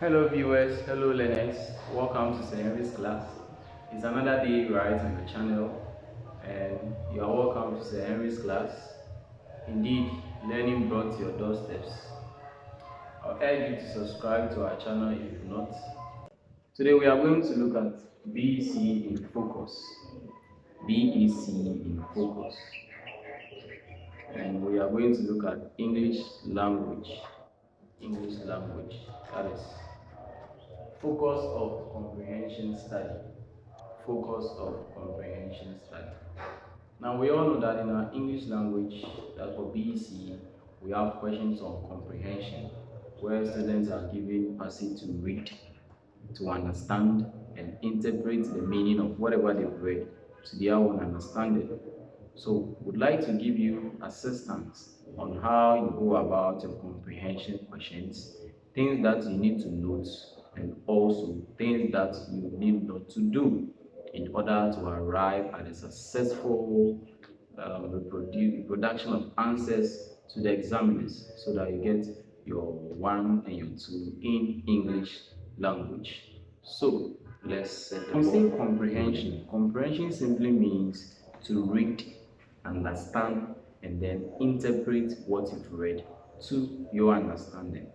Hello viewers, hello learners, welcome to Sir Henry's class. It's another day right on the channel and you are welcome to Sir Henry's class. Indeed, learning brought to your doorsteps. I urge you to subscribe to our channel if you've not. Today we are going to look at BECE in focus. BECE in focus. And we are going to look at English language. English language. That is focus of comprehension study. Focus of comprehension study. Now we all know that in our English language, that for BECE, we have questions on comprehension, where students are given passage to read, to understand, and interpret the meaning of whatever they've read to their own understanding. So we'd like to give you assistance on how you go about your comprehension questions, things that you need to note, and also things that you need not to do in order to arrive at a successful reproduction of answers to the examiners so that you get your 1 and your 2 in English language. So let's set the ball. Comprehension. Comprehension simply means to read, understand, and then interpret what you've read to your understanding.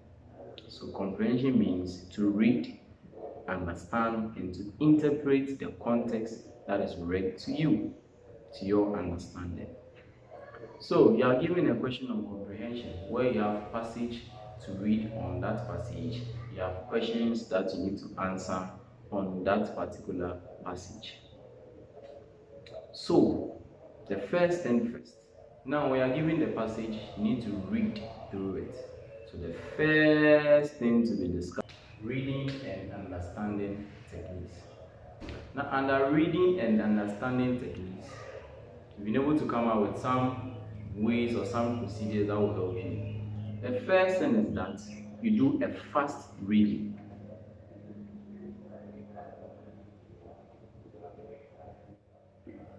So comprehension means to read, understand, and to interpret the context that is read to you, to your understanding. So you are given a question on comprehension where you have passage to read on that passage. You have questions that you need to answer on that particular passage. So the first thing first. Now when you are given the passage, you need to read through it. So the first thing to be discussed, reading and understanding techniques. Now under reading and understanding techniques, you've been able to come out with some ways or some procedures that will help you. The first thing is that you do a fast reading.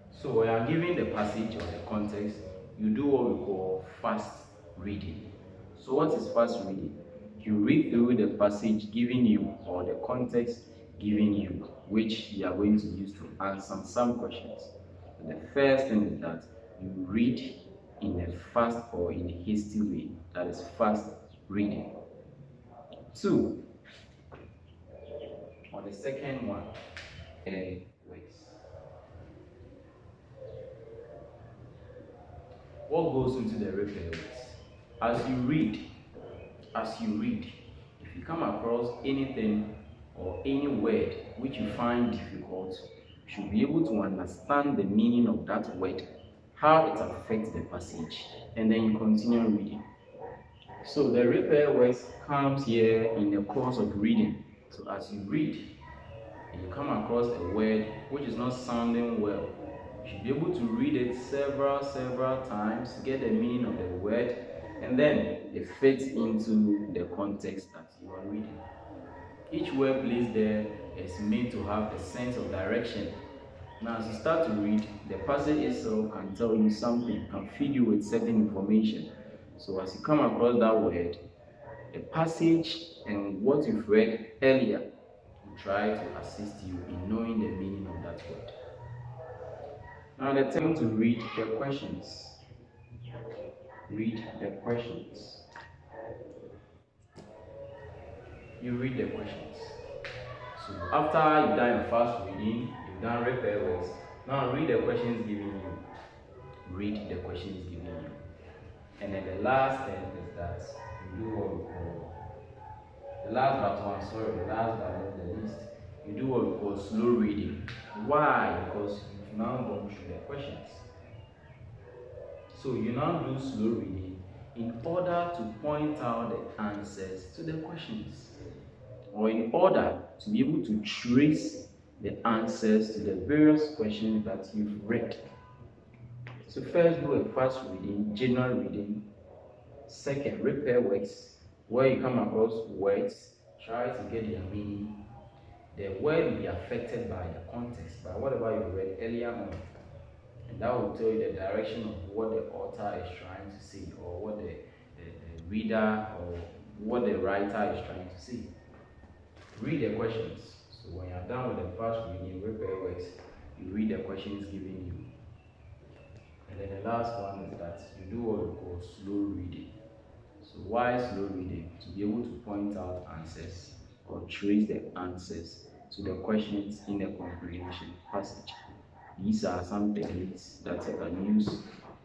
So when you are given the passage or the context, you do what we call fast reading. So what is fast reading? You read through the passage given you or the context given you, which you are going to use to answer some questions. So the first thing is that you read in a fast or in a hasty way. That is fast reading. 2. On the second one, words. What goes into the repair words? As you read, if you come across anything or any word which you find difficult, you should be able to understand the meaning of that word, how it affects the passage, and then you continue reading. So the repair words comes here in the course of reading. So as you read and you come across a word which is not sounding well, you should be able to read it several times to get the meaning of the word, and then it fits into the context that you are reading. Each word placed there is meant to have a sense of direction. Now as you start to read, the passage itself can tell you something, can feed you with certain information. So as you come across that word, the passage and what you've read earlier will try to assist you in knowing the meaning of that word. Now the time to read the questions. Read the questions. You read the questions. So after you've done your fast reading, you've done repair words, now read the questions given you. Read the questions given you. And then the last thing is that you do what we call, the last but not the least, you do what we call slow reading. Why? Because you've now gone through the questions. So you now do slow reading in order to point out the answers to the questions, or in order to be able to trace the answers to the various questions that you've read. So first do a fast reading, general reading. Second, repair words, where you come across words, try to get their meaning. The word will be affected by the context, by whatever you read earlier on. And that will tell you the direction of what the author is trying to say, or what the reader or what the writer is trying to say. read the questions. So when you're done with the fast reading, repair works, you read the questions given you. And then the last one is that you do what we call slow reading. So why slow reading? To be able to point out answers or trace the answers to the questions in the comprehension passage. These are some techniques that you can use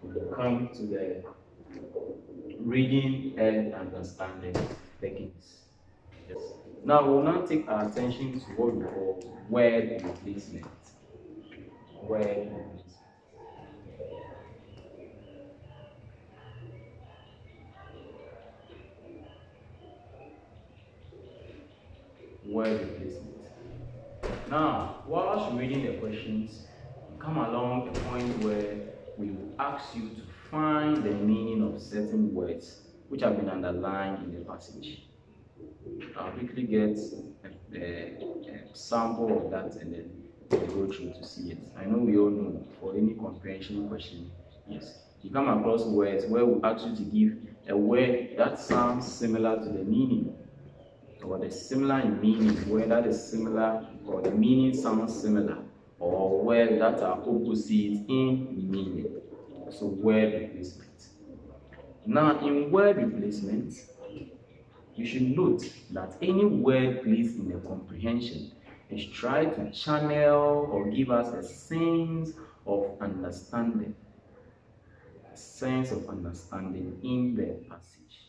when you come to the reading and understanding techniques. Yes. Now we will now take our attention to what we call word replacement. Word replacement. Word replacement. Now, whilst reading the questions, you come along a point where we will ask you to find the meaning of certain words which have been underlined in the passage. I'll quickly get a sample of that and then we'll go through to see it. I know we all know for any comprehension question, yes, you come across words where we ask you to give a word that sounds similar to the meaning, or the similar in meaning, where that is similar or the meaning sounds similar, or where that are opposite in meaning. So word replacement. Now in word replacement, you should note that any word placed in the comprehension is try to channel or give us a sense of understanding. A sense of understanding in the passage.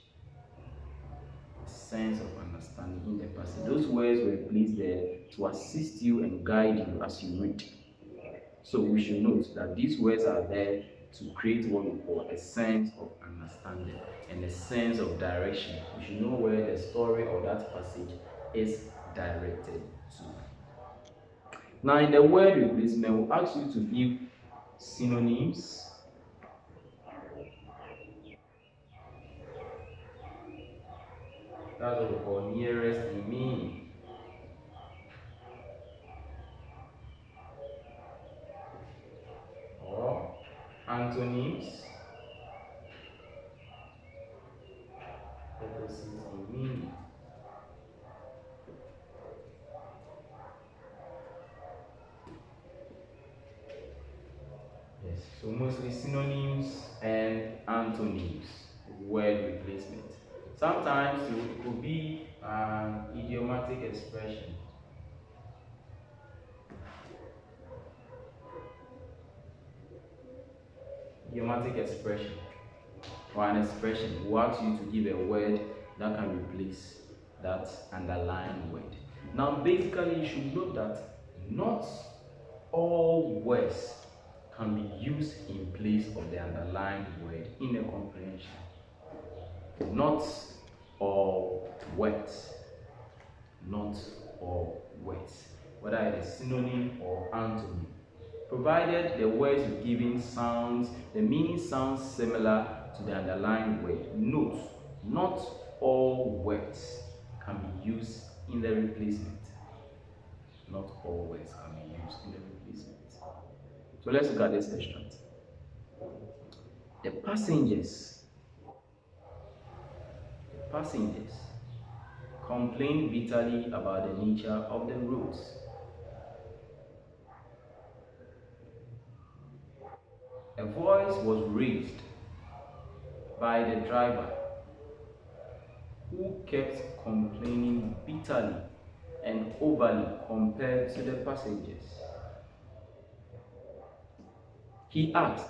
A sense of understanding in the passage. Those words were placed there to assist you and guide you as you read. So we should note that these words are there to create what we call a sense of understanding and a sense of direction. We should know where the story or that passage is directed to. Now in the word replacement, we'll ask you to give synonyms, that's what we call nearest in meaning, or antonyms, opposite in meaning. Yes, so mostly synonyms and antonyms, word replacement. Sometimes it could be an idiomatic expression. Idiomatic expression or an expression will ask you to give a word that can replace that underlying word. Now basically you should note that not all words can be used in place of the underlying word in a comprehension. Not all words. Not all words. Whether it is synonym or antonym. Provided the words you're giving sounds, the meaning sounds similar to the underlying word. Note, not all words can be used in the replacement. Not all words can be used in the replacement. So let's look at this extract. The passengers complained bitterly about the nature of the roads. A voice was raised by the driver, who kept complaining bitterly and overly compared to the passengers. He asked,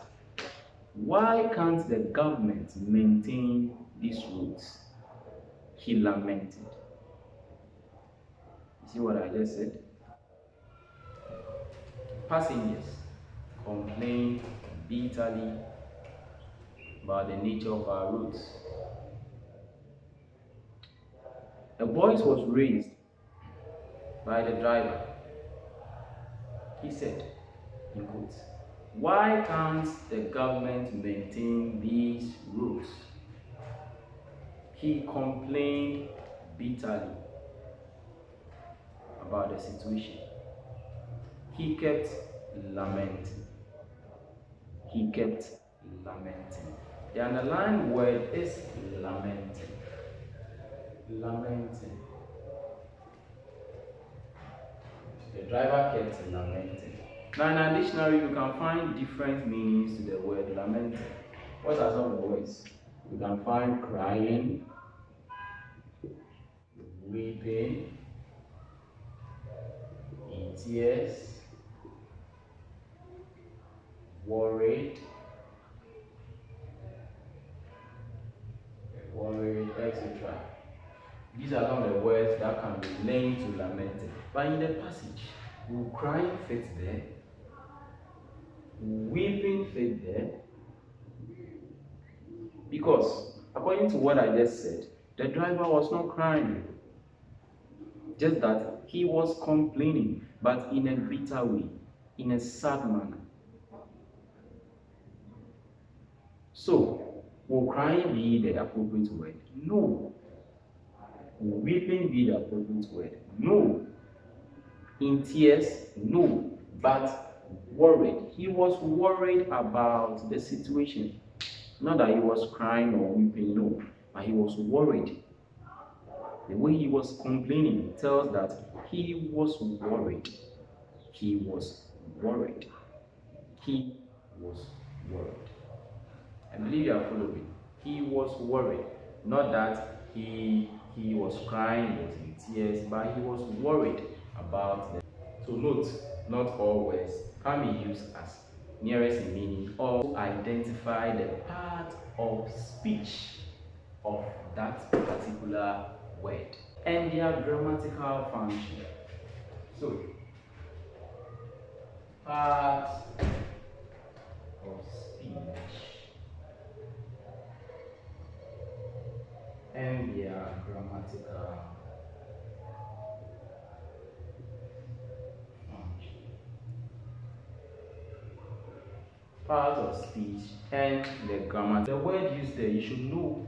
"Why can't the government maintain these roads?" He lamented. You see what I just said? Passengers complained bitterly about the nature of our roads. A voice was raised by the driver. He said, in quotes, "Why can't the government maintain these roads?" He complained bitterly about the situation. He kept lamenting. He kept lamenting. The underlying word is lamenting. Lamenting. The driver kept lamenting. Now in a dictionary, you can find different meanings to the word lamenting. What are some of the words? You can find crying, weeping, in tears, worried, etc. These are some of the words that can be linked to lamenting. But in the passage, will crying fit there? Weeping fit there? Because according to what I just said, the driver was not crying. Just that he was complaining, but in a bitter way, in a sad manner. So, will crying be the appropriate word? No. Will weeping be the appropriate word? No. In tears? No. But worried. He was worried about the situation. Not that he was crying or weeping, no. But he was worried. The way he was complaining tells that he was worried. He was worried. He was worried. I believe you are following. He was worried. Not that he was crying, he was in tears, but he was worried about them. So note, not all words can be used as nearest in meaning or identify the part of speech of that particular word and their grammatical function. So, part of speech and their grammatical function. Part of speech and the grammar. The word used there, you should know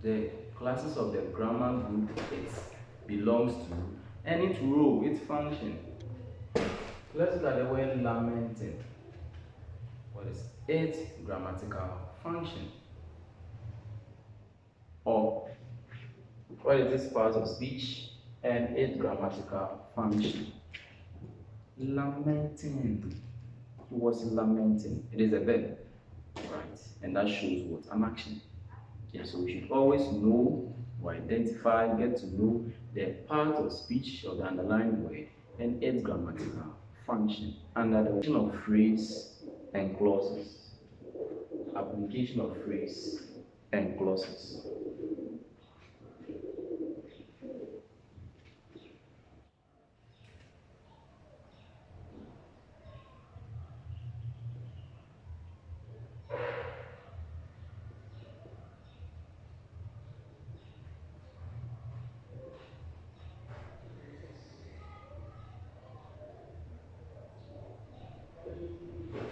the classes of the grammar group it belongs to and its role, its function. Let's look at the word lamenting. What is its grammatical function? Or what is this part of speech and its grammatical function? Lamenting. He was lamenting. It is a verb, right? And that shows what? An action. Yeah, so we should always know or identify, get to know the part of speech of the underlying word and its grammatical function under the application of phrase and clauses. Application of phrase and clauses.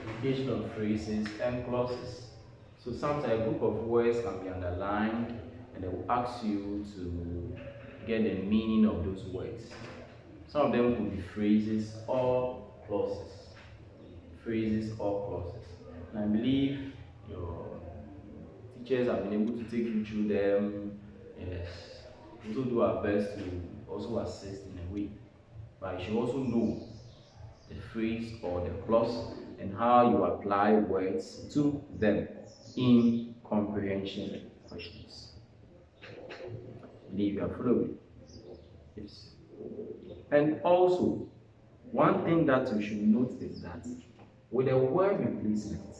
Application of phrases and clauses. So sometimes a group of words can be underlined and they will ask you to get the meaning of those words. Some of them could be phrases or clauses. Phrases or clauses. And I believe your teachers have been able to take you through them. Yes. We also do our best to also assist in a way. But you should also know the phrase or the clause and how you apply words to them in comprehension questions. I believe you are following. Yes. And also, one thing that you should note is that with a word replacement,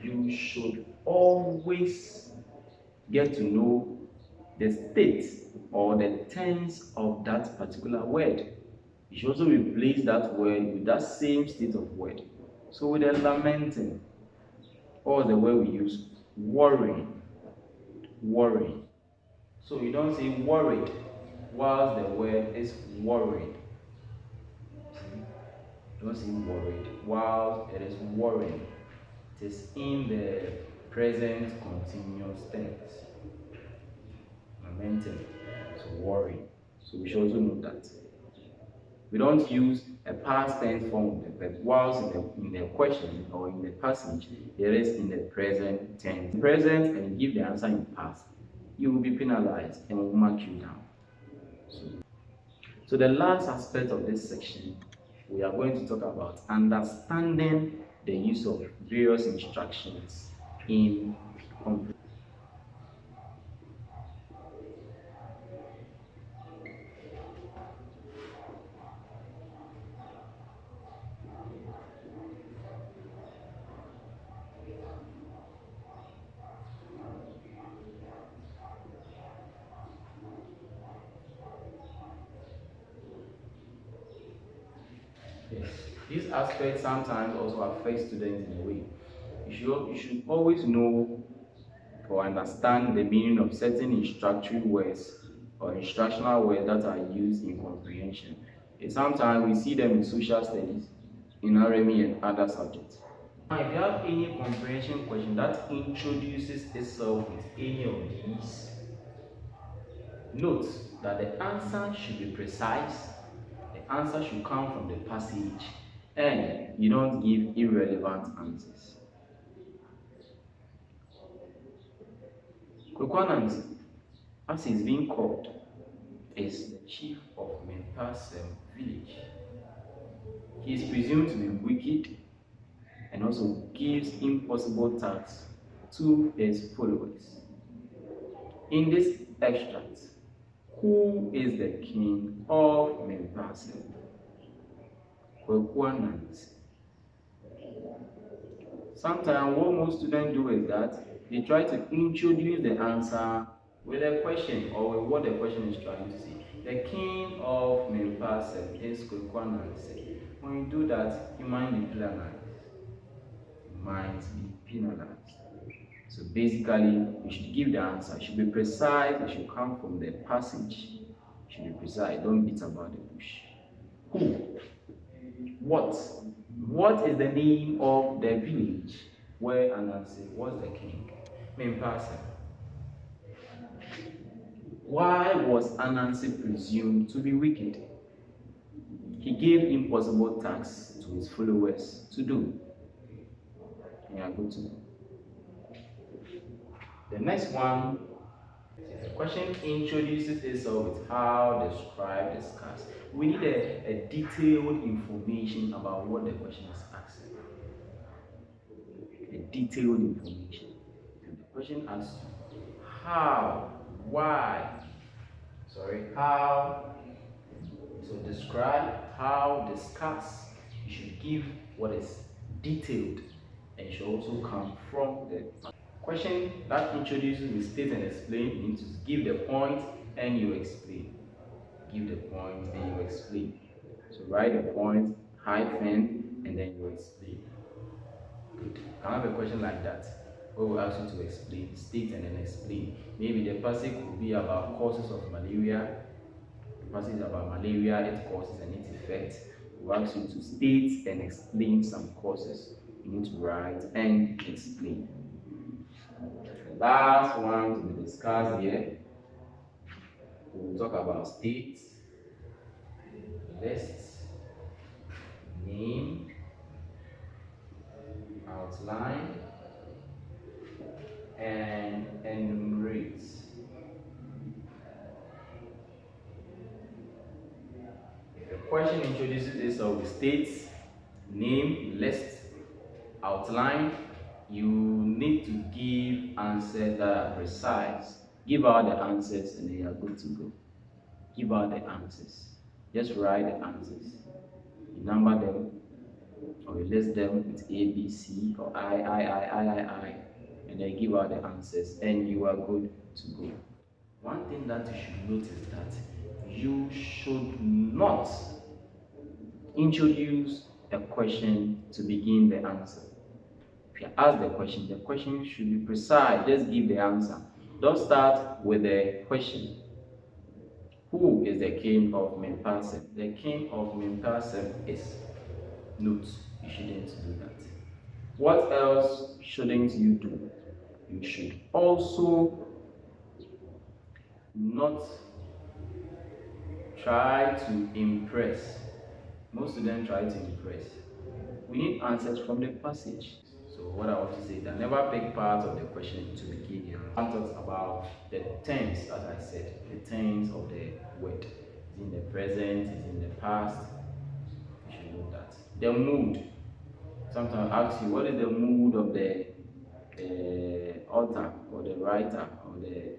you should always get to know the state or the tense of that particular word. You should also replace that word with that same state of word. So with a lamenting, or the word we use, worrying. So you don't say worried whilst the word is worried. Don't say worried whilst it is worrying. It is in the present continuous tense. Lamenting, so worrying. So we should also know that. We don't use a past tense form of the verb whilst in the question or in the passage it is in the present tense. Present and give the answer in past, you will be penalized and will mark you down. So, So the last aspect of this section, we are going to talk about understanding the use of various instructions in comprehension. Yes. These aspects sometimes also affect students in a way. You should always know or understand the meaning of certain instructory words or instructional words that are used in comprehension. And sometimes we see them in social studies, in RME and other subjects. Now, if you have any comprehension question that introduces itself with any of these, note that the answer should be precise, the answer should come from the passage, and you don't give irrelevant answers. Kwekwanansi, as he's being called, is the chief of Mempasem village. He is presumed to be wicked and also gives impossible tasks to his followers. In this extract, who is the king of Mempasem? Kwekwanansi. Sometimes what most students do is that they try to introduce the answer with a question or with what the question is trying to say. The king of Mempasem is Kwekwanansi. When you do that, you might be penalized. So basically, you should give the answer. It should be precise. It should come from the passage. It should be precise. Don't beat about the bush. Who? What? What is the name of the village where Anansi was the king? Mempasem. Why was Anansi presumed to be wicked? He gave impossible tasks to his followers to do. You are good to know. The next one, the question introduces itself with how, describe, discuss. We need a detailed information about what the question is asking. A detailed information. And the question asks how, why, how. So describe, how, discuss. You should give what is detailed and should also come from the question that introduces with state and explain. You need to give the point and you explain. Give the point, then you explain. So write the point, hyphen, and then you explain. Good. Can I have a question like that? Where we ask you to explain, state and then explain. Maybe the passage could be about causes of malaria. The passage is about malaria, its causes and its effects. We ask you to state and explain some causes. You need to write and explain. The last one to be discussed here, we'll talk about states, lists, name, outline, and enumerates. If a question introduces itself with states, name, list, outline, you need to give answers that are precise. Give out the answers and they are good to go. Give out the answers. Just write the answers. You number them or you list them with A, B, C or I, and then give out the answers and you are good to go. One thing that you should note is that you should not introduce a question to begin the answer. If you ask the question should be precise. Just give the answer. Don't start with the question. Who is the king of Mempasem? The king of Mempasem is. Note, you shouldn't do that. What else shouldn't you do? You should also not try to impress. Most students try to impress. We need answers from the passage. So what I want to say is that never pick part of the question to begin your answer. Talks about the tense, as I said, the tense of the word in the present, is in the past. You should know that. The mood. Sometimes I ask you, what is the mood of the author or the writer or the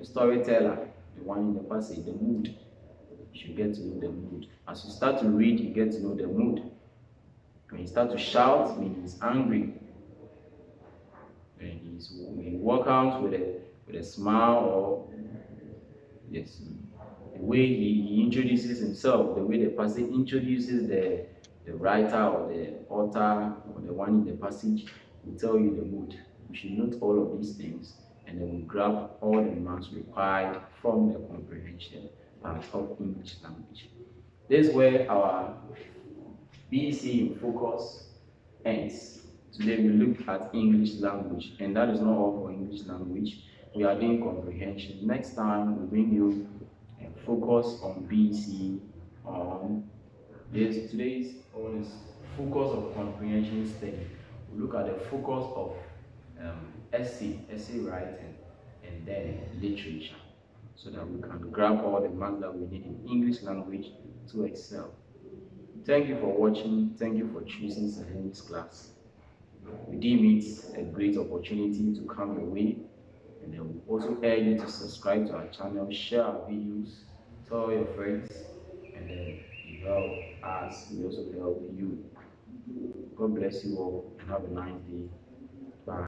storyteller, the one in the passage, the mood. You should get to know the mood. As you start to read, you get to know the mood. When you start to shout, means he's angry. When he walks out with a smile, or yes, the way he introduces himself, the way the passage introduces the writer or the author or the one in the passage will tell you the mood. You should note all of these things, and then we grab all the marks required from the comprehension part of English language. This is where our BECE in focus ends. Today we look at English language, and that is not all for English language. We are doing comprehension. Next time we bring you a focus on BECE on this. Today's one is focus of comprehension study. We look at the focus of essay writing, and then literature, so that we can grab all the marks that we need in English language to excel. Thank you for watching. Thank you for choosing this class. We deem it a great opportunity to come your way, and then we also urge you to subscribe to our channel, share our videos, tell your friends, and then you help us, we also help you. God bless you all, and have a nice day. Bye.